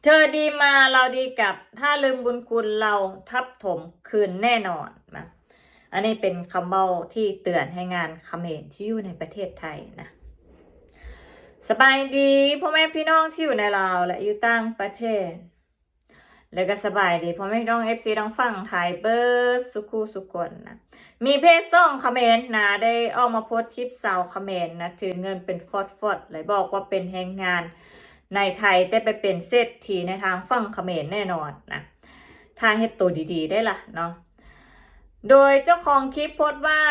เธอดีมาเราดีกลับถ้าลืมบุญคุณเราทับถมคืนแน่นอนนะอันนี้เป็นคำเบ้าที่เตือนให้งานเขมรที่อยู่ในประเทศไทยนะสบายดีพ่อแม่พี่น้องที่อยู่ในลาวและอยู่ต่างประเทศแล้วก็สบายดีพ่อแม่พี่น้องFCต้องฟังไทยเบิร์ดสุขุสุกนนะมีเพจซ่องเขมรนะได้ออกมาโพสต์คลิปสาวเขมรนะถือเงินเป็นฟอดเลยบอกว่าเป็นแรงงานในไทยแต่ไปเป็นเศรษฐีในทางฝั่งเขมรแน่นอนนะถ้าเฮ็ดตัวดีๆได้ล่ะเนาะโดยเจ้าของคลิปโพสต์ว่า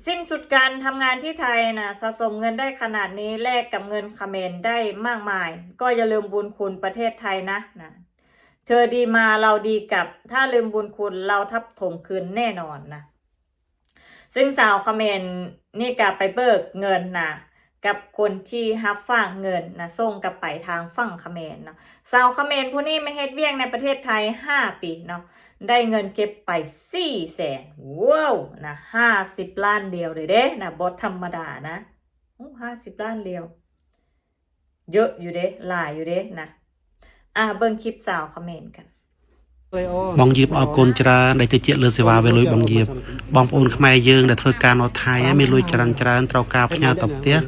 สิ้นสุดการทำงานที่ไทยนะสะสมเงินได้ขนาดนี้แลกกับเงินเขมรได้มากมายก็อย่าลืมบุญคุณประเทศไทยนะเธอดีมาเราดีกลับถ้าลืมบุญคุณเราทับถมคืนแน่นอนนะซึ่งสาวเขมรนี่กลับไปเบิกเงินนะกับคนที่ฮับฝากเงินนะส่งกลับไปทางฝั่งเขมรเนาะสาวเขมรผู้นี้ไม่เฮ็ดเวียกในประเทศไทย5 ปีเนาะได้เงินเก็บไป400,000ว้าวนะ50 ล้านเดียวเลยเด้นะบอธรรมดานะ50 ล้านเดียวเยอะอยู่เด้หลายอยู่เด้นะเบิ่งคลิปสาวเขมรกันบองยีบออกกลจราได้ติเจเลือสิวาเวลุยบองยีบบองโอนขมายยืงได้ทการเอาไทยมีลุยจรันจราตรากาพญาตบเตี้ย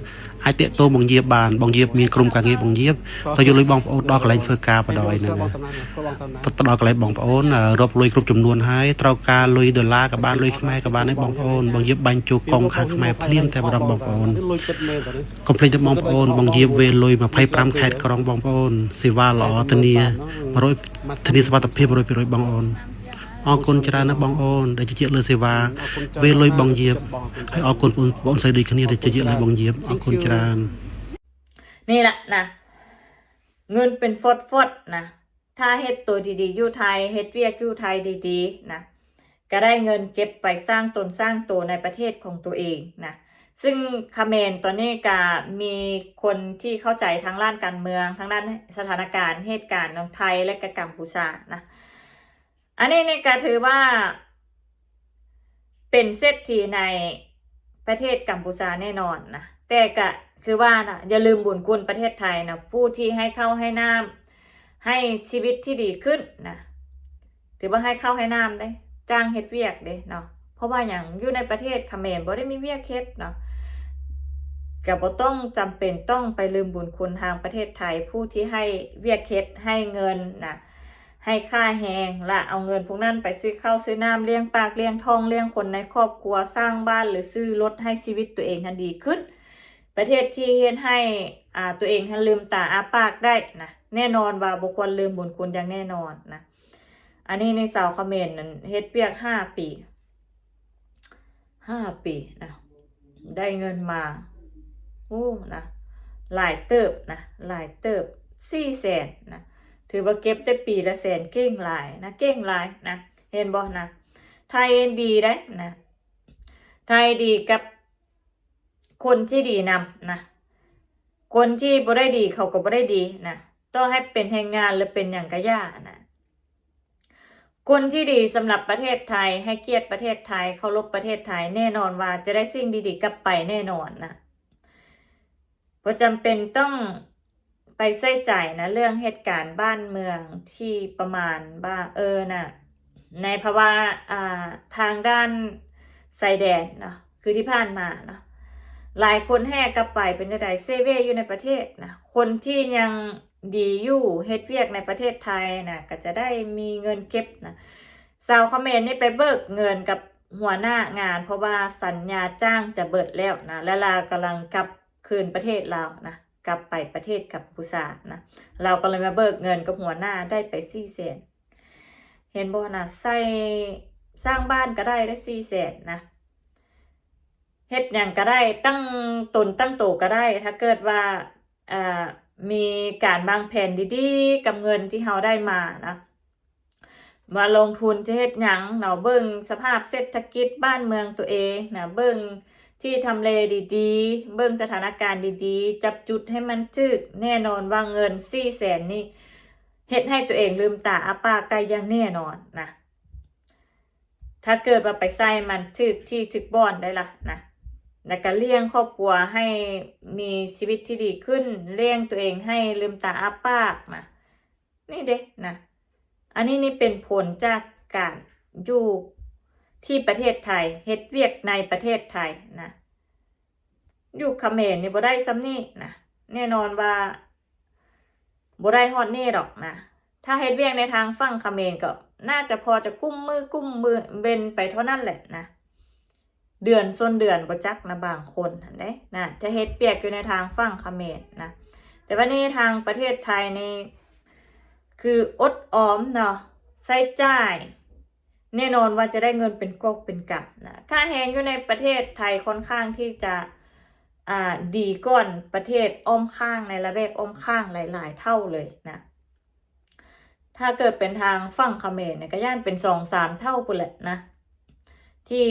ไอเตะโตบองยีบบานบองยีบมีกลุ่มการเงียบบองยีบตัวยุลุยบองโอนดอกไหลเฟือกาปดอยนั่นนะตดอกไหลบองโอนรบลุยกลุ่มจำนวนให้ตรากาลุยดอลลาร์กับบ้านลุยขมายกับบ้านในบองโอนบองยีบบรรจุกองข้างขมายเพลียนแต่บดองบองโอนคอมเพลนจะบองโอนบองยีบเวลุยมาไพ่ปรำแคดกรองบองโอนสิวาหล่อตเนียมาโรยทนีสวัสดิ์เพียบโรยไปโรยบองโอนออกคนจรานะบองโอนได้จะเจริญเสวาเวลอยบองเยียบให้ออกคนบองใส่ดีคนนี้ได้จะเจริญบองเยียบออกคนจรานนี่แหละนะเงินเป็นฟดนะถ้าเฮ็ดตัวดีๆอยู่ไทยเฮ็ดเวียกอยู่ไทยดีๆนะก็ได้เงินเก็บไปสร้างตนสร้างตัวในประเทศของตัวเองนะซึ่งเขมรตอนนี้ก็มีคนที่เข้าใจทั้งด้านการเมืองทั้งด้านสถานการณ์เหตุการณ์ของไทยและกัมพูชานะอันนี้เนี่ยก็ถือว่าเป็นเศรษฐีในประเทศกัมพูชาแน่นอนนะแต่ก็คือว่านะอย่าลืมบุญคุณประเทศไทยนะผู้ที่ให้ข้าวให้น้ำให้ชีวิตที่ดีขึ้นนะถือว่าให้ข้าวให้น้ำได้จ้างเฮ็ดเวียกเด้เนาะเพราะว่าอย่างอยู่ในประเทศเขมรบ่ได้มีเวียกเฮ็ดเนาะก็บ่ต้องจำเป็นต้องไปลืมบุญคุณทางประเทศไทยผู้ที่ให้เวียกเฮ็ดให้เงินนะให้ค่าแหงและเอาเงินพวกนั้นไปซื้อข้าวซื้อน้ำเลี้ยงปากเลี้ยงท้องเลี้ยงคนในครอบครัวสร้างบ้านหรือซื้อรถให้ชีวิตตัวเองให้ดีขึ้นประเทศที่เฮ็ดให้ตัวเองให้ลืมตาอ้าปากได้นะแน่นอนว่าบุคคลลืมบุญคุณอย่างแน่นอนนะอันนี้ในสาวเขมรนั้นเฮ็ดเวียก5 ปีนะได้เงินมานะหลายเติบนะหลายเติบ400,000นะถือว่าเก็บได้ปีละ100,000เก่งหลายนะเก่งหลายนะเห็นบ่นะไทยดีได้นะไทยดีกับคนที่ดีนำนะคนที่บ่ได้ดีเขาก็บ่ได้ดีนะต้องให้เป็นแรงงานหรือเป็นอย่างกะย่านะคนที่ดีสำหรับประเทศไทยให้เกียรติประเทศไทยเคารพประเทศไทยแน่นอนว่าจะได้สิ่งดีๆกลับไปแน่นอนนะบ่จำเป็นต้องไปใส่ใจนะเรื่องเหตุการณ์บ้านเมืองที่ประมาณว่าน่ะในภาวะทางด้านชายแดนเนาะคือที่ผ่านมาเนาะหลายคนแห่กลับไปเป็นจังได๋เซเวอยู่ในประเทศนะคนที่ยังดีอยู่เฮ็ดเวียกในประเทศไทยนะก็จะได้มีเงินเก็บนะชาวเขมรนี่ไปเบิกเงินกับหัวหน้างานเพราะว่าสัญญาจ้างจะเบิดแล้วนะและลาวกำลังกลับคืนประเทศลาวนะกลับไปประเทศกัมพูชานะเราก็เลยมาเบิกเงินกับหัวหน้าได้ไป400,000เห็นบ่นะใส่สร้างบ้านก็ได้400,000นะเฮ็ดหยังก็ได้ตั้งตนตั้งโตก็ได้ถ้าเกิดว่ามีการวางแผนดีๆกับเงินที่เฮาได้มานะมาลงทุนจะเฮ็ดหยังเนาะเบิ่งสภาพเศรษฐกิจบ้านเมืองตัวเองนะเบิ่งที่ทำเลดีๆเบิ่งสถานการณ์ดีๆจับจุดให้มันจึกแน่นอนว่าเงิน400,000นี่เฮ็ดให้ตัวเองลืมตาอ้าปากได้อย่างแน่นอนนะถ้าเกิดว่าไปใส่มันจึกที่จึกบ่อนได้ล่ะนะแล้วก็เลี้ยงครอบครัวให้มีชีวิตที่ดีขึ้นเลี้ยงตัวเองให้ลืมตาอ้าปากนะ นี่เด้นะอันนี้นี่เป็นผลจากการอยู่ที่ประเทศไทยเฮ็ดเวียกในประเทศไทยนะอยู่เขมรนี่บ่ได้ซ้ำนี่นะแน่นอนว่าบ่ได้ฮอดนี่ดอกนะถ้าเฮ็ดเวียกในทางฝั่งเขมรก็น่าจะพอจะกุ้มมือเบนไปเท่านั้นแหละนะเดือนส้นเดือนบ่จักนะบางคนหั่นเด้นะจะเฮ็ดเปียกอยู่ในทางฝั่งเขมรนะแต่ว่านี่ทางประเทศไทยนี่คืออดออมเนาะใช้จ่ายแน่นอนว่าจะได้เงินเป็นกอบเป็นกำนะค่าแรงอยู่ในประเทศไทยค่อนข้างที่จะดีก่อนประเทศอ้อมข้างในละแวกอ้อมข้างหลายๆเท่าเลยนะถ้าเกิดเป็นทางฝั่งเขมรเนี่ยก็ย่านเป็น 2-3 เท่าพุ่นแหละนะที่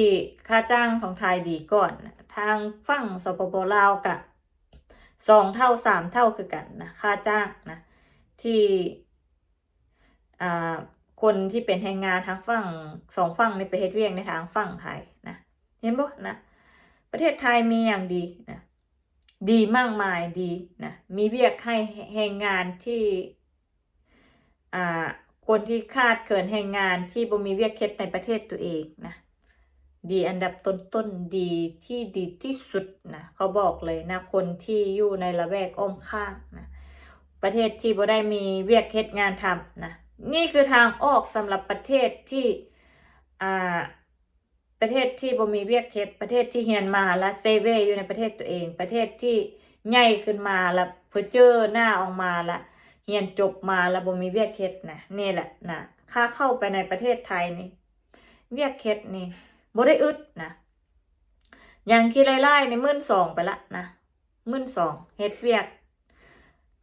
ค่าจ้างของไทยดีก่อนนะทางฝั่งสปปลาวกะ2 เท่า 3 เท่าคือกันนะค่าจ้างนะที่คนที่เป็นแรงงานทางฝั่ง2 ฝั่งนี่ไปเฮ็ดเวียกในทางฝั่งไทยนะเห็นบ่นะประเทศไทยมีอย่างดีนะดีมากมายดีนะมีเวียกให้แรงงานที่คนที่ขาดเขินแรงงานที่บ่มีเวียกเฮ็ดในประเทศตัวเองนะดีอันดับต้นๆดีที่สุดนะเขาบอกเลยนะคนที่อยู่ในละแวกอ้อมข้างนะประเทศที่บ่ได้มีเวียกเฮ็ดงานทำนะนี่คือทางออกสำหรับประเทศที่ประเทศที่บ่มีเวียกเฮ็ดประเทศที่เรียนมาแล้วเซเวอยู่ในประเทศตัวเองประเทศที่ใหญ่ขึ้นมาแล้วเพอเจอหน้าออกมาแล้วเรียนจบมาแล้วบ่มีเวียกเฮ็ดนะนี่แหละนะค่าเข้าไปในประเทศไทยนี่เวียกเฮ็ดนี่บ่ได้อึดนะอย่างคิดไล่ๆใน12,000ไปละนะ12,000เฮ็ดเวียก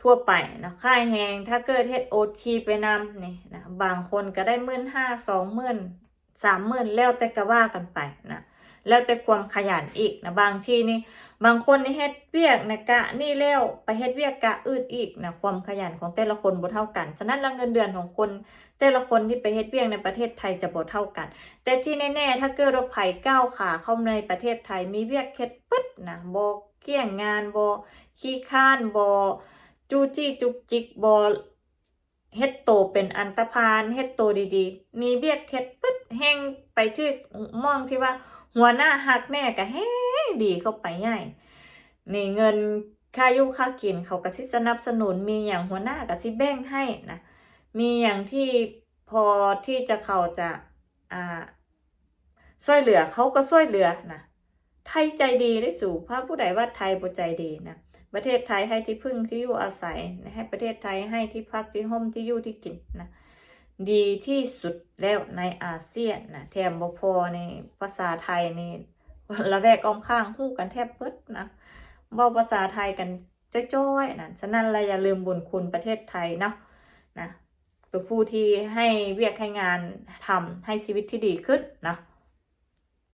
ทั่วไปนะค่าแรงถ้าเกิดเฮ็ด OT ไปนำนี่นะบางคนก็ได้15,000 20,000 30,000แล้วแต่ก็ว่ากันไปนะแล้วแต่ความขยันอีกนะบางทีนี่บางคนนี่เฮ็ดเวียกนะกะนี่แล้วไปเฮ็ดเวียกกะอื่นอีกนะความขยันของแต่ละคนบ่เท่ากันฉะนั้นแล้วเงินเดือนของคนแต่ละคนที่ไปเฮ็ดเวียกในประเทศไทยจะบ่เท่ากันแต่ที่แน่ๆถ้าเกิดว่าไผก้าวขาเข้าในประเทศไทยมีเวียกเฮ็ดปึ๊ดนะบ่เกี่ยงงานบ่ขี้ค้านบ่จู้จี้จุกจิกบ่เฮ็ดโตเป็นอันตพาลเฮ็ดโตดีๆมีเวียกเฮ็ดปึ๊ดแฮงไปที่มองที่ว่าหัวหน้าฮักแน่ก็แฮงดีเข้าไปใหญ่นี่เงินค่าอยู่ค่ากินเขาก็สิสนับสนุนมีหยังหัวหน้าก็สิแบ่งให้นะมีหยังที่พอที่จะเขาจะช่วยเหลือเขาก็ช่วยเหลือนะไทยใจดีได้สู่พระผู้ใดว่าไทยบ่ใจดีนะประเทศไทยให้ที่พึ่งที่อยู่อาศัยให้ประเทศไทยให้ที่พักที่ห่มที่อยู่ที่กินนะดีที่สุดแล้วในอาเซียนนะแถมบ่พอในภาษาไทยนี่ละแวกอ้อมข้างฮู้กันแทบเบิดนะเว้าภาษาไทยกันจ้อยๆนะฉะนั้นเราอย่าลืมบุญคุณประเทศไทยเนาะนะเป็นผู้ที่ให้เวียกให้งานทำให้ชีวิตที่ดีขึ้นเนาะ